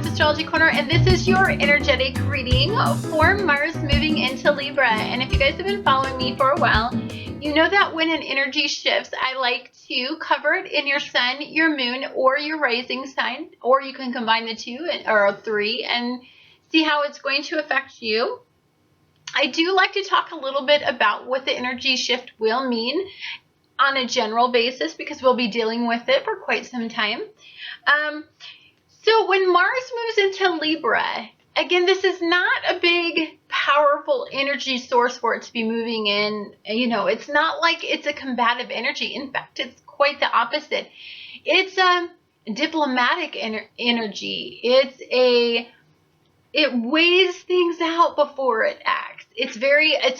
Annette's Astrology Corner, and this is your energetic reading for Mars moving into Libra. And if you guys have been following me for a while, you know that when an energy shifts, I like to cover it in your sun, your moon, or your rising sign, or you can combine the two or three and see how it's going to affect you. I do like to talk a little bit about what the energy shift will mean on a general basis because we'll be dealing with it for quite some time. So when Mars moves into Libra, again, this is not a big, powerful energy source for it to be moving in. You know, it's not like it's a combative energy. In fact, it's quite the opposite. It's a diplomatic energy. It weighs things out before it acts. It's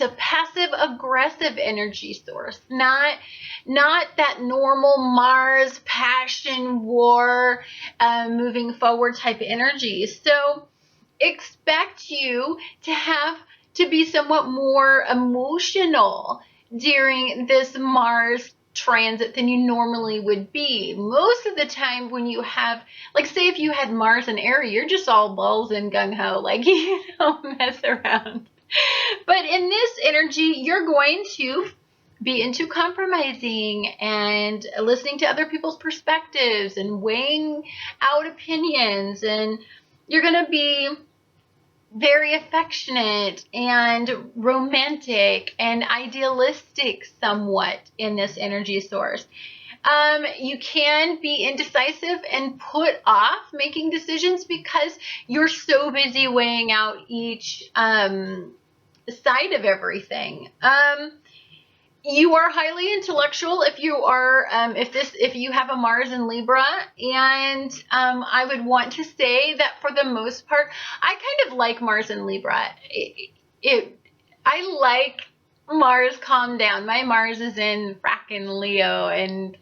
a passive aggressive energy source, not that normal Mars passion war moving forward type energy. So expect you to be somewhat more emotional during this Mars transit than you normally would be. Most of the time when you have, like, say if you had Mars and Aries, you're just all balls and gung-ho, like, you don't mess around. But in this energy, you're going to be into compromising and listening to other people's perspectives and weighing out opinions, and you're going to be very affectionate and romantic and idealistic somewhat in this energy source. You can be indecisive and put off making decisions because you're so busy weighing out each side of everything. You are highly intellectual if you are if you have a Mars in Libra, and I would want to say that for the most part, I kind of like Mars in Libra. I like Mars calm down. My Mars is in frackin' Leo, and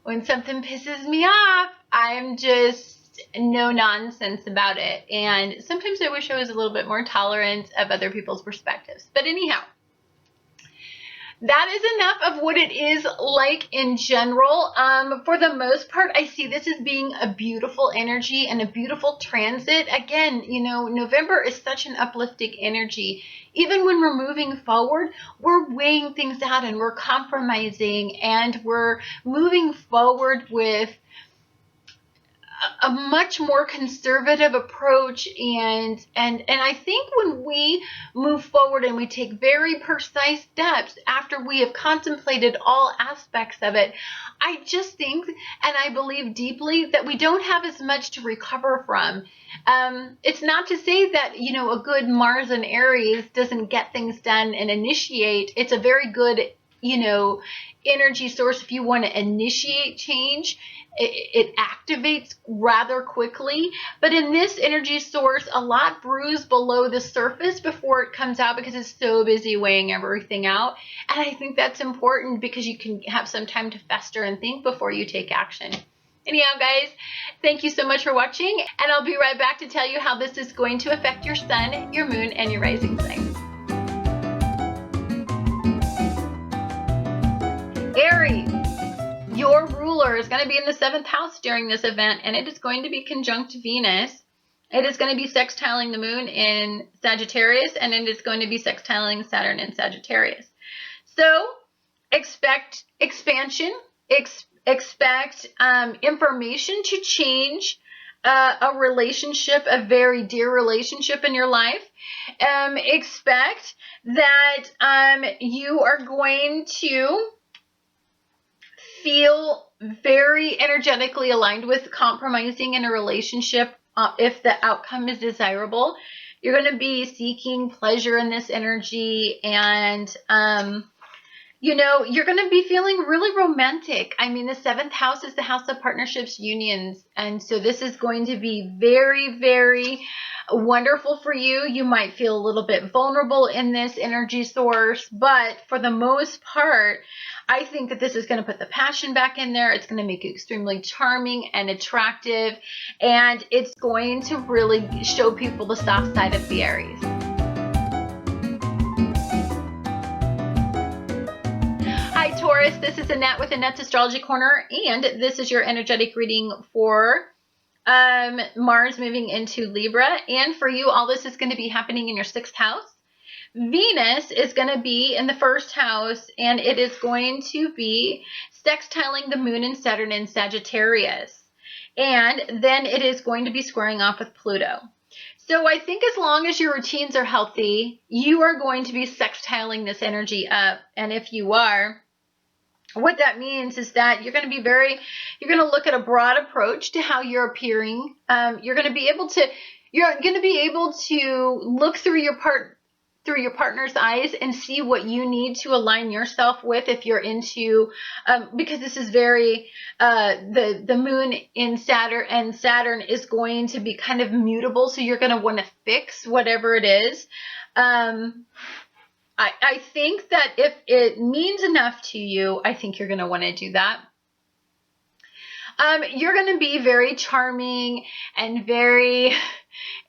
when something pisses me off, I'm just no nonsense about it. And sometimes I wish I was a little bit more tolerant of other people's perspectives. But anyhow, that is enough of what it is like in general. For the most part, I see this as being a beautiful energy and a beautiful transit. Again, you know, November is such an uplifting energy. Even when we're moving forward, we're weighing things out and we're compromising and we're moving forward with a much more conservative approach, and I think when we move forward and we take very precise steps after we have contemplated all aspects of it, I just think and I believe deeply that we don't have as much to recover from. It's not to say that, you know, a good Mars and Aries doesn't get things done and initiate. It's a very good, you know, energy source if you want to initiate change. It activates rather quickly, but in this energy source, a lot brews below the surface before it comes out because it's so busy weighing everything out. And I think that's important because you can have some time to fester and think before you take action. Anyhow, guys, thank you so much for watching, and I'll be right back to tell you how this is going to affect your sun, your moon, and your rising sign. Aries. Your ruler is going to be in the 7th house during this event, and it is going to be conjunct Venus. It is going to be sextiling the moon in Sagittarius, and it is going to be sextiling Saturn in Sagittarius. So expect expansion, expect information to change a relationship, a very dear relationship in your life. Expect that you are going to feel very energetically aligned with compromising in a relationship if the outcome is desirable. You're going to be seeking pleasure in this energy, and you know, you're going to be feeling really romantic. I mean, the 7th house is the house of partnerships, unions, and so this is going to be very, very wonderful for you. You might feel a little bit vulnerable in this energy source, but for the most part, I think that this is going to put the passion back in there. It's going to make you extremely charming and attractive, and it's going to really show people the soft side of the Aries. Hi, Taurus. This is Annette with Annette's Astrology Corner, and this is your energetic reading for Mars moving into Libra. And for you, all this is going to be happening in your 6th house. Venus is going to be in the 1st house, and it is going to be sextiling the moon and Saturn in Sagittarius. And then it is going to be squaring off with Pluto. So I think as long as your routines are healthy, you are going to be sextiling this energy up. And if you are, what that means is that you're going to be you're going to look at a broad approach to how you're appearing. You're going to be able to look through your partner's eyes and see what you need to align yourself with if you're into, because this is very, the moon in Saturn, and Saturn is going to be kind of mutable. So you're going to want to fix whatever it is. I think that if it means enough to you, I think you're going to want to do that. You're going to be very charming and very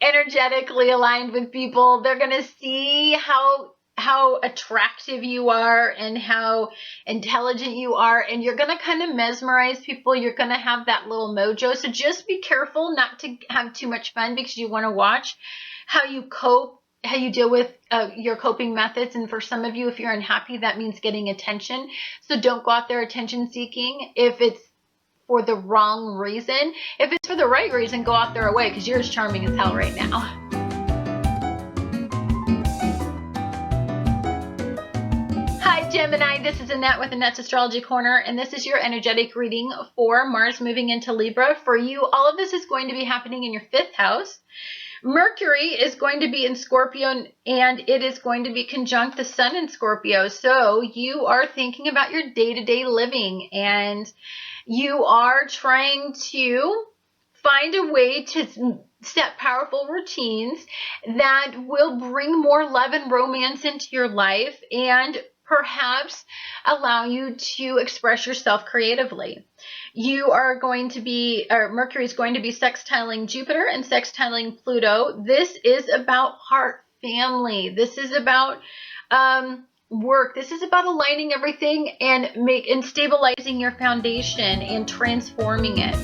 energetically aligned with people. They're going to see how attractive you are and how intelligent you are, and you're going to kind of mesmerize people. You're going to have that little mojo. So just be careful not to have too much fun, because you want to watch how you cope, how you deal with your coping methods. And for some of you, if you're unhappy, that means getting attention. So don't go out there attention seeking if it's for the wrong reason. If it's for the right reason, go out there away, because you're as charming as hell right now. Hi Gemini, this is Annette with Annette's Astrology Corner, and this is your energetic reading for Mars moving into Libra. For you, all of this is going to be happening in your 5th house. Mercury is going to be in Scorpio, and it is going to be conjunct the Sun in Scorpio. So you are thinking about your day-to-day living, and you are trying to find a way to set powerful routines that will bring more love and romance into your life, and perhaps allow you to express yourself creatively. You are going to be, Mercury is going to be sextiling Jupiter and sextiling Pluto. This is about heart, family. This is about work. This is about aligning everything and stabilizing your foundation and transforming it.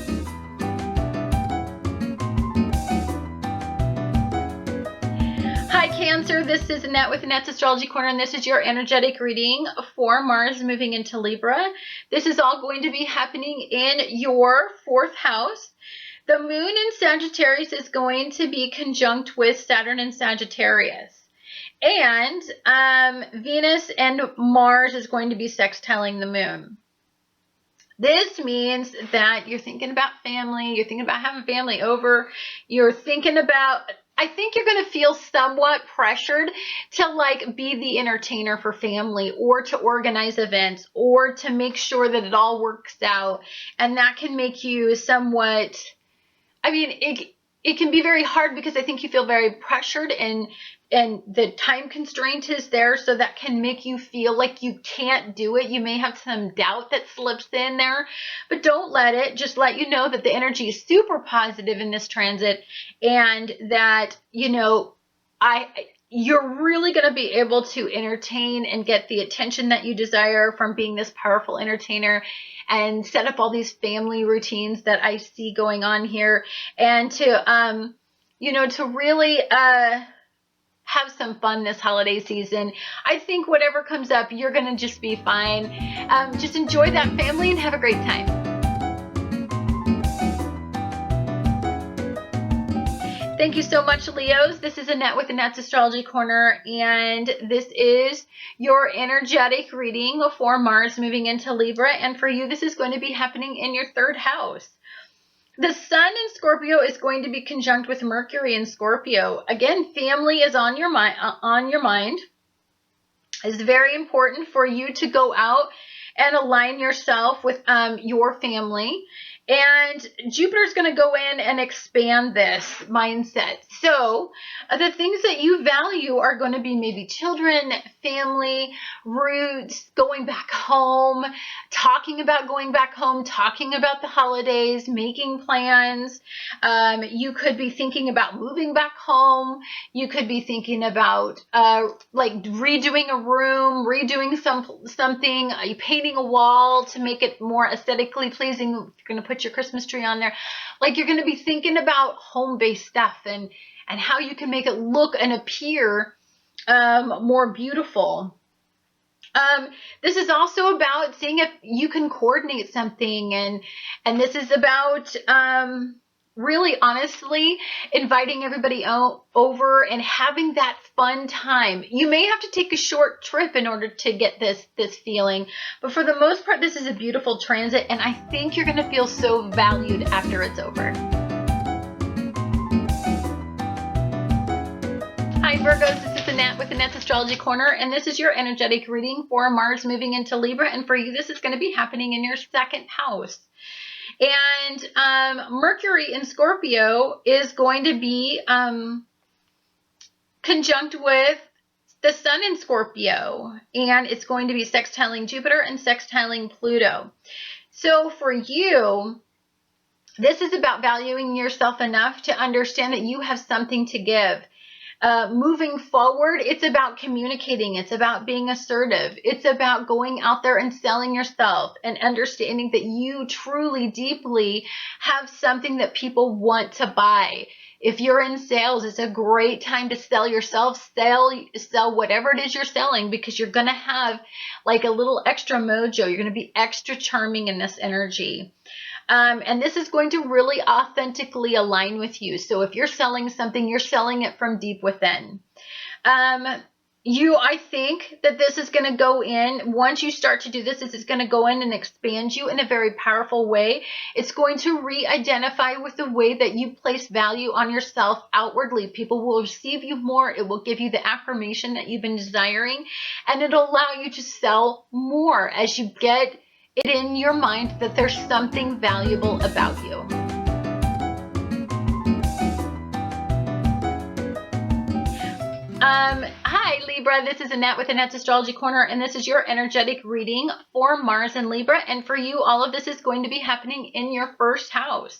Hi Cancer, this is Annette with Annette's Astrology Corner, and this is your energetic reading for Mars moving into Libra. This is all going to be happening in your 4th house. The moon in Sagittarius is going to be conjunct with Saturn in Sagittarius. And Venus and Mars is going to be sextiling the moon. This means that you're thinking about family, you're thinking about having family over, you're thinking about, I think you're going to feel somewhat pressured to be the entertainer for family, or to organize events, or to make sure that it all works out. And that can make you somewhat, it can be very hard, because I think you feel very pressured, and the time constraint is there, so that can make you feel like you can't do it. You may have some doubt that slips in there, but don't let it. Just let you know that the energy is super positive in this transit, and that, you're really going to be able to entertain and get the attention that you desire from being this powerful entertainer, and set up all these family routines that I see going on here, and to really have some fun this holiday season. I think whatever comes up, you're going to just be fine. Just enjoy that family and have a great time. Thank you so much, Leos. This is Annette with Annette's Astrology Corner, and this is your energetic reading for Mars moving into Libra. And for you, this is going to be happening in your 3rd house. The Sun in Scorpio is going to be conjunct with Mercury in Scorpio. Again, family is on your mind. It's very important for you to go out and align yourself with your family. And Jupiter's going to go in and expand this mindset. So the things that you value are going to be maybe children, family, roots, going back home, talking about going back home, talking about the holidays, making plans. You could be thinking about moving back home. You could be thinking about like redoing a room, redoing something, painting a wall to make it more aesthetically pleasing. You're going to put your Christmas tree on there. Like, you're going to be thinking about home-based stuff and how you can make it look and appear more beautiful. This is also about seeing if you can coordinate something, and this is about really honestly inviting everybody over and having that fun time. You may have to take a short trip in order to get this feeling, but for the most part, this is a beautiful transit, and I think you're going to feel so valued after it's over. Hi Virgos, this is Annette with Annette's Astrology Corner, and this is your energetic reading for Mars moving into Libra, and for you this is going to be happening in your second house. And Mercury in Scorpio is going to be conjunct with the Sun in Scorpio, and it's going to be sextiling Jupiter and sextiling Pluto. So for you, this is about valuing yourself enough to understand that you have something to give. Moving forward, it's about communicating. It's about being assertive. It's about going out there and selling yourself and understanding that you truly, deeply have something that people want to buy. If you're in sales, it's a great time to sell yourself, sell whatever it is you're selling, because you're going to have like a little extra mojo. You're going to be extra charming in this energy. And this is going to really authentically align with you. So if you're selling something, you're selling it from deep within. I think that this is going to go in, once you start to do this, is going to go in and expand you in a very powerful way. It's going to re-identify with the way that you place value on yourself outwardly. People will receive you more. It will give you the affirmation that you've been desiring, and it'll allow you to sell more as you get it in your mind that there's something valuable about you. Hi Libra, this is Annette with Annette's Astrology Corner, and this is your energetic reading for Mars and Libra, and for you all of this is going to be happening in your first house.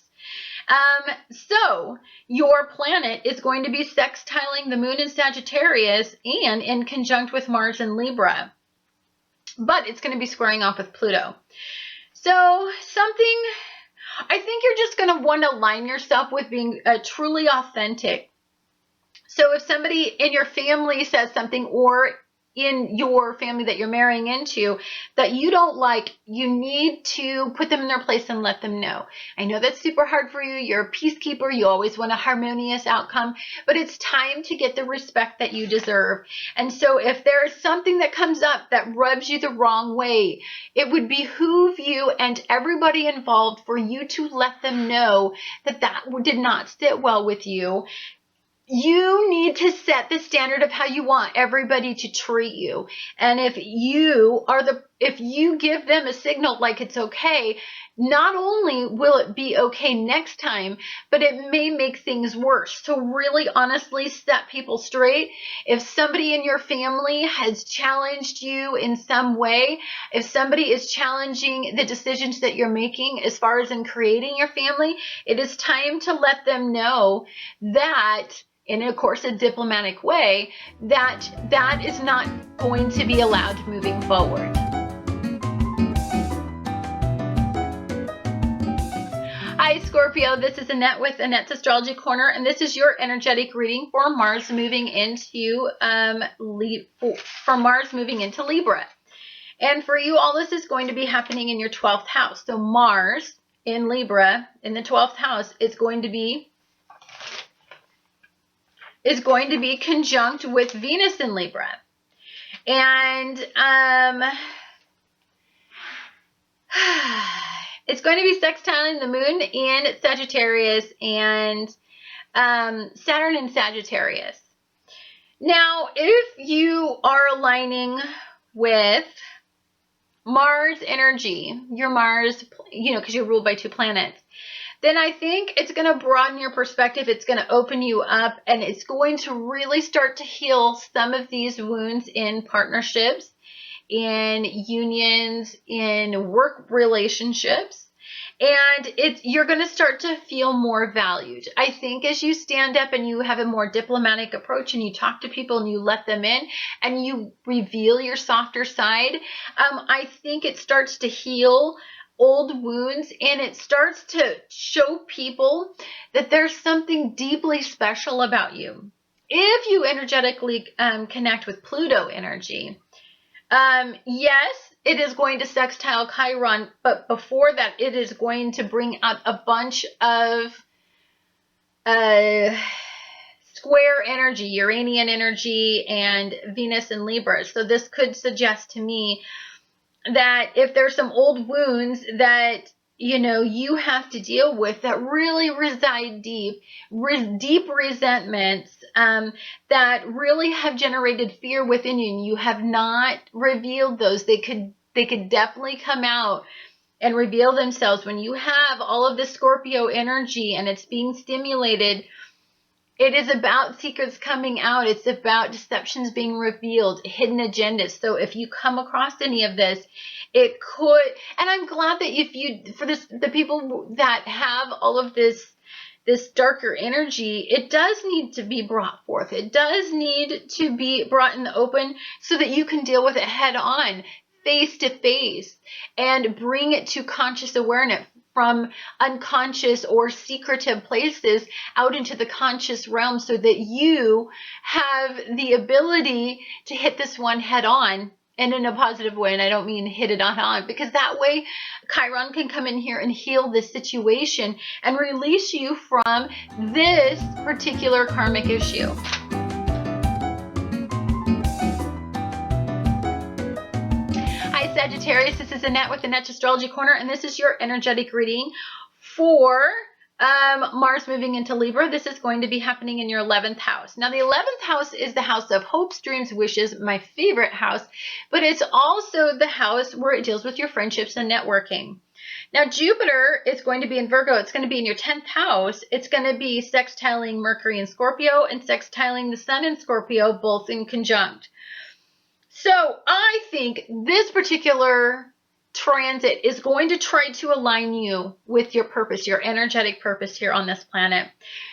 So your planet is going to be sextiling the moon in Sagittarius and in conjunct with Mars and Libra, but it's going to be squaring off with Pluto. So I think you're just going to want to align yourself with being truly authentic. So if somebody in your family says something, or in your family that you're marrying into, that you don't like, you need to put them in their place and let them know. I know that's super hard for you. You're a peacekeeper. You always want a harmonious outcome, but it's time to get the respect that you deserve. And so if there's something that comes up that rubs you the wrong way, it would behoove you and everybody involved for you to let them know that that did not sit well with you. You need to set the standard of how you want everybody to treat you. And if you give them a signal like it's okay, not only will it be okay next time, but it may make things worse. So really honestly set people straight. If somebody in your family has challenged you in some way, if somebody is challenging the decisions that you're making as far as in creating your family, it is time to let them know that, in, of course, a diplomatic way, that is not going to be allowed moving forward. Hi, Scorpio. This is Annette with Annette's Astrology Corner, and this is your energetic reading for Mars moving into Libra. And for you, all this is going to be happening in your 12th house. So Mars in Libra in the 12th house is going to be conjunct with Venus in Libra. And it's going to be sextiling the moon in Sagittarius and Saturn in Sagittarius. Now, if you are aligning with Mars energy, your Mars, because you're ruled by 2 planets, then I think it's going to broaden your perspective. It's going to open you up, and it's going to really start to heal some of these wounds in partnerships, in unions, in work relationships. And you're going to start to feel more valued. I think as you stand up and you have a more diplomatic approach and you talk to people and you let them in and you reveal your softer side, I think it starts to heal old wounds, and it starts to show people that there's something deeply special about you. If you energetically connect with Pluto energy, yes, it is going to sextile Chiron, but before that, it is going to bring out a bunch of square energy, Uranian energy, and Venus in Libra. So this could suggest to me that if there's some old wounds that you have to deal with that really reside deep resentments that really have generated fear within you, and you have not revealed those, they could definitely come out and reveal themselves when you have all of this Scorpio energy and it's being stimulated. It is about secrets coming out. It's about deceptions being revealed, hidden agendas. So if you come across any of this, it could, and I'm glad that the people that have all of this darker energy, it does need to be brought forth. It does need to be brought in the open so that you can deal with it head on, face to face, and bring it to conscious awareness from unconscious or secretive places out into the conscious realm, so that you have the ability to hit this one head on, and in a positive way. And I don't mean hit it on, because that way Chiron can come in here and heal this situation and release you from this particular karmic issue. Hi Sagittarius, this is Annette with Annette's Astrology Corner, and this is your energetic reading for Mars moving into Libra. This is going to be happening in your 11th house. Now, the 11th house is the house of hopes, dreams, wishes, my favorite house, but it's also the house where it deals with your friendships and networking. Now, Jupiter is going to be in Virgo. It's going to be in your 10th house. It's going to be sextiling Mercury in Scorpio and sextiling the Sun in Scorpio, both in conjunct. So I think this particular transit is going to try to align you with your purpose, your energetic purpose here on this planet.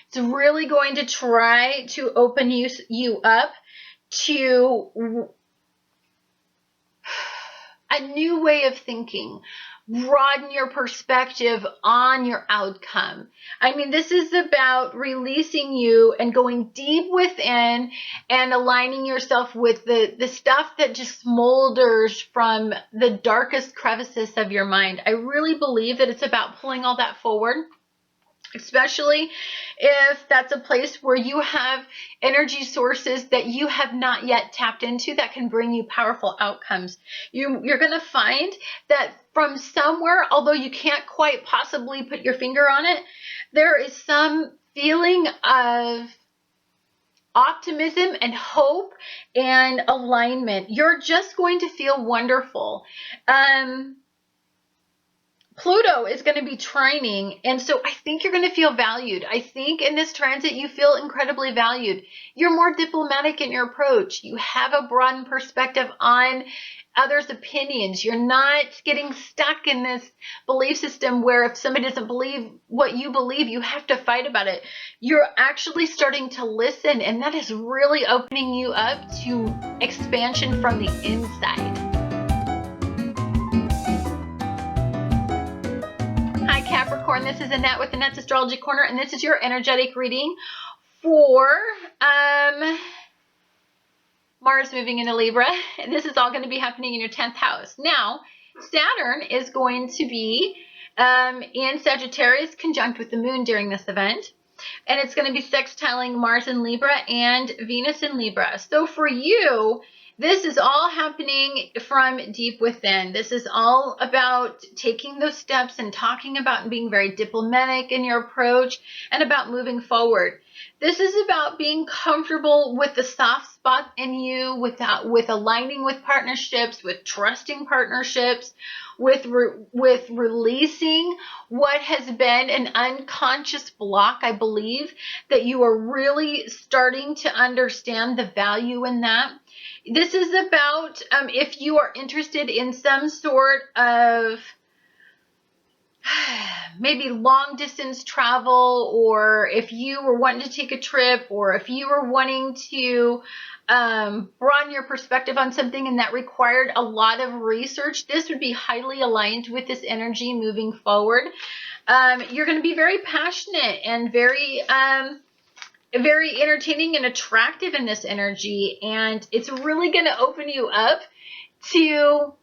It's really going to try to open you up to a new way of thinking, broaden your perspective on your outcome. I mean, this is about releasing you and going deep within and aligning yourself with the stuff that just smolders from the darkest crevices of your mind. I really believe that it's about pulling all that forward, especially if that's a place where you have energy sources that you have not yet tapped into that can bring you powerful outcomes. You're going to find that from somewhere, although you can't quite possibly put your finger on it, there is some feeling of optimism and hope and alignment. You're just going to feel wonderful. Pluto is going to be trining, and so I think you're going to feel valued. I think in this transit you feel incredibly valued. You're more diplomatic in your approach. You have a broadened perspective on others' opinions. You're not getting stuck in this belief system where if somebody doesn't believe what you believe, you have to fight about it. You're actually starting to listen, and that is really opening you up to expansion from the inside. Hi Capricorn, this is Annette with Annette's Astrology Corner, and this is your energetic reading for Mars moving into Libra. And this is all going to be happening in your 10th house. Now, Saturn is going to be in Sagittarius conjunct with the moon during this event. And it's going to be sextiling Mars in Libra and Venus in Libra. So for you, this is all happening from deep within. This is all about taking those steps and talking about and being very diplomatic in your approach and about moving forward. This is about being comfortable with the soft spot in you, with aligning with partnerships, with trusting partnerships, with releasing what has been an unconscious block. I believe that you are really starting to understand the value in that. This is about if you are interested in some sort of maybe long distance travel, or if you were wanting to take a trip, or if you were wanting to broaden your perspective on something and that required a lot of research, this would be highly aligned with this energy moving forward. You're going to be very passionate and very entertaining and attractive in this energy, and it's really going to open you up to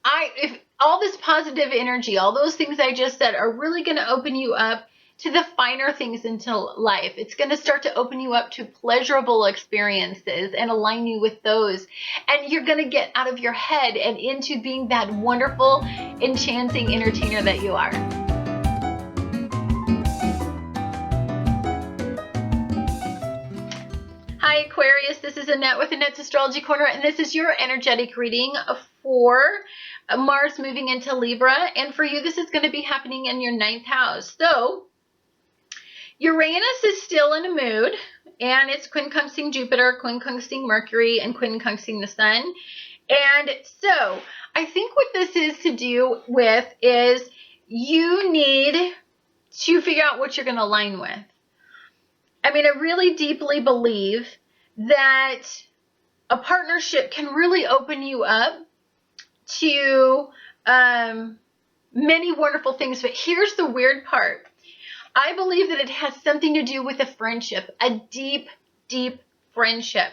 if all this positive energy, all those things I just said are really going to open you up to the finer things into life. It's going to start to open you up to pleasurable experiences and align you with those. And you're going to get out of your head and into being that wonderful, enchanting entertainer that you are. Hi Aquarius, this is Annette with Annette's Astrology Corner, and this is your energetic reading for Mars moving into Libra. And for you, this is going to be happening in your 9th house. So Uranus is still in a mood, and it's quincunxing Jupiter, quincunxing Mercury, and quincunxing the Sun. And so I think what this is to do with is you need to figure out what you're going to align with. I mean, I really deeply believe that a partnership can really open you up to many wonderful things. But here's the weird part. I believe that it has something to do with a friendship, a deep, deep friendship.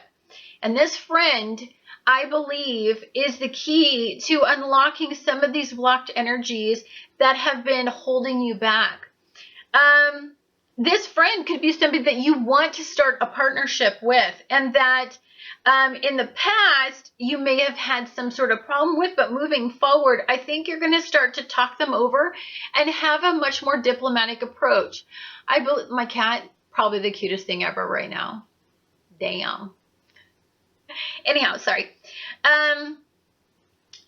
And this friend, I believe, is the key to unlocking some of these blocked energies that have been holding you back. This friend could be somebody that you want to start a partnership with, and that in the past you may have had some sort of problem with, but moving forward, I think you're going to start to talk them over and have a much more diplomatic approach. My cat, probably the cutest thing ever right now. Damn. Anyhow, sorry.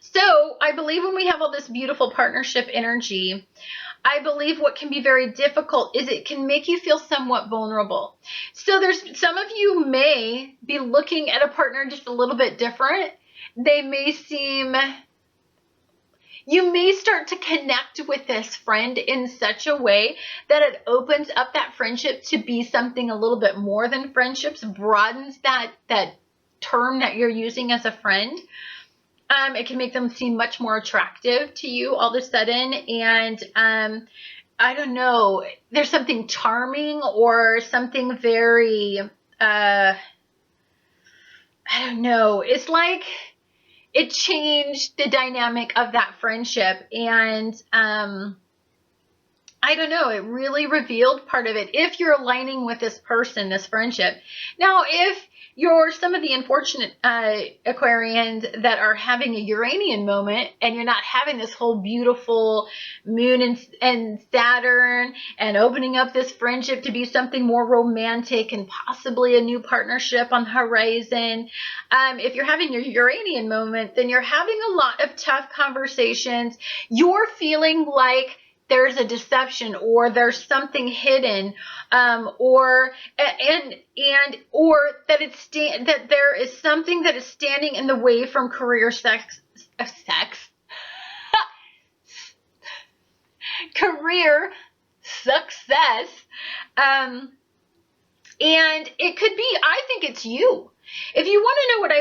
So I believe when we have all this beautiful partnership energy, I believe what can be very difficult is it can make you feel somewhat vulnerable. So there's some of you may be looking at a partner just a little bit different. You may start to connect with this friend in such a way that it opens up that friendship to be something a little bit more than friendships, broadens that term that you're using as a friend. It can make them seem much more attractive to you all of a sudden. And I don't know, there's something charming or something very, I don't know. It's like it changed the dynamic of that friendship. And I don't know, it really revealed part of it. If you're aligning with this person, this friendship. Now, if you're some of the unfortunate Aquarians that are having a Uranian moment and you're not having this whole beautiful moon and Saturn and opening up this friendship to be something more romantic and possibly a new partnership on the horizon. If you're having your Uranian moment, then you're having a lot of tough conversations. You're feeling like there's a deception or there's something hidden, or that there is something that is standing in the way from career career success. And it could be, I think it's you. If you want to know what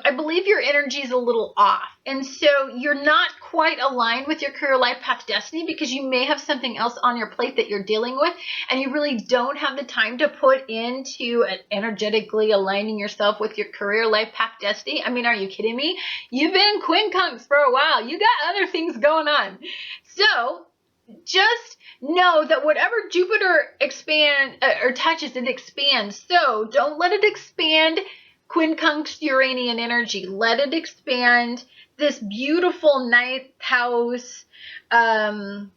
I believe your energy is a little off. And so you're not quite aligned with your career life path destiny because you may have something else on your plate that you're dealing with, and you really don't have the time to put into energetically aligning yourself with your career life path destiny. I mean, are you kidding me? You've been quincunx for a while. You got other things going on. So just know that whatever Jupiter touches, it expands. So don't let it expand quincunx Uranian energy. Let it expand this beautiful 9th house and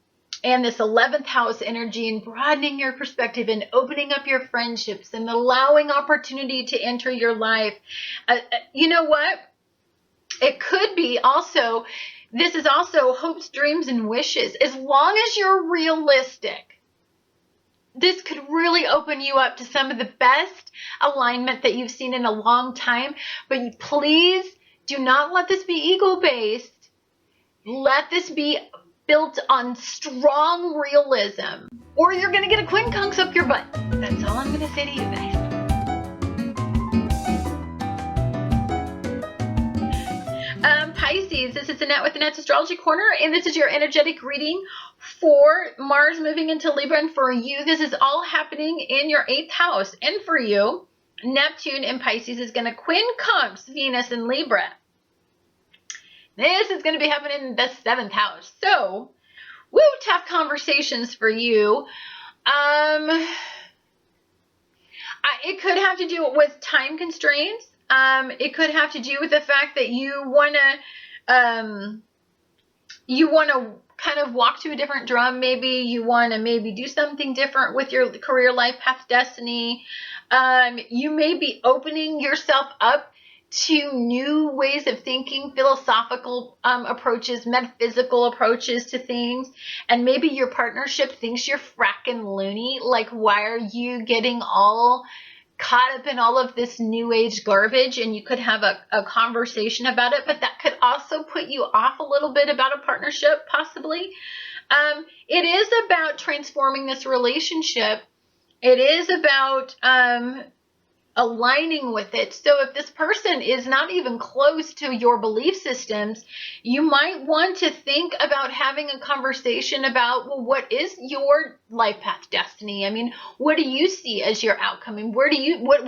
this 11th house energy, and broadening your perspective and opening up your friendships and allowing opportunity to enter your life. You know what? It could be also, this is also hopes, dreams, and wishes. As long as you're realistic, this could really open you up to some of the best alignment that you've seen in a long time. But please do not let this be ego-based. Let this be built on strong realism, or you're going to get a quincunx up your butt. That's all I'm going to say to you guys. Pisces, this is Annette with Annette's Astrology Corner, and this is your energetic reading for Mars moving into Libra. And for you, this is all happening in your 8th house. And for you, Neptune in Pisces is going to quincunx Venus in Libra. This is going to be happening in the 7th house. So, woo, tough conversations for you. It could have to do with time constraints. It could have to do with the fact that you want to kind of walk to a different drum. Maybe you want to do something different with your career, life, path, destiny. You may be opening yourself up to new ways of thinking, philosophical approaches, metaphysical approaches to things. And maybe your partnership thinks you're fracking loony. Like, why are you getting all caught up in all of this new age garbage? And you could have a conversation about it, but that could also put you off a little bit about a partnership, possibly. It is about transforming this relationship. It is about aligning with it. So if this person is not even close to your belief systems, you might want to think about having a conversation about, well, what is your life path destiny? I mean, what do you see as your outcome? And what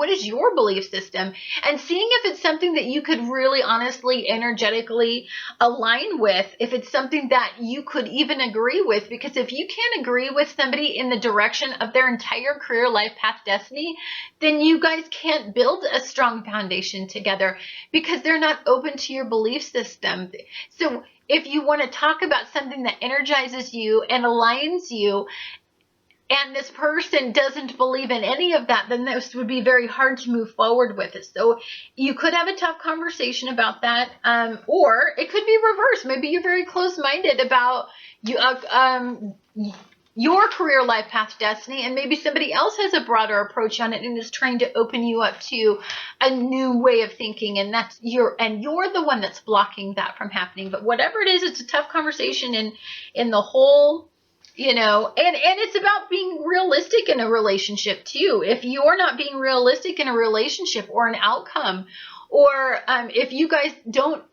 is your belief system? And seeing if it's something that you could really honestly, energetically align with, if it's something that you could even agree with. Because if you can't agree with somebody in the direction of their entire career, life path destiny, then you guys can't build a strong foundation together because they're not open to your belief system. So if you want to talk about something that energizes you and aligns you, and this person doesn't believe in any of that, then this would be very hard to move forward with it. So you could have a tough conversation about that, or it could be reversed. Maybe you're very close-minded about your career, life path, destiny, and maybe somebody else has a broader approach on it and is trying to open you up to a new way of thinking, and you're the one that's blocking that from happening. But whatever it is, it's a tough conversation in the whole, and it's about being realistic in a relationship too. If you're not being realistic in a relationship or an outcome, or if you guys don't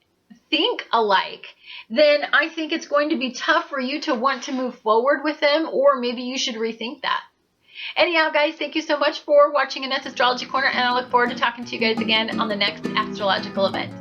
think alike, then I think it's going to be tough for you to want to move forward with them, or maybe you should rethink that. Anyhow, guys, thank you so much for watching Annette's Astrology Corner, and I look forward to talking to you guys again on the next astrological event.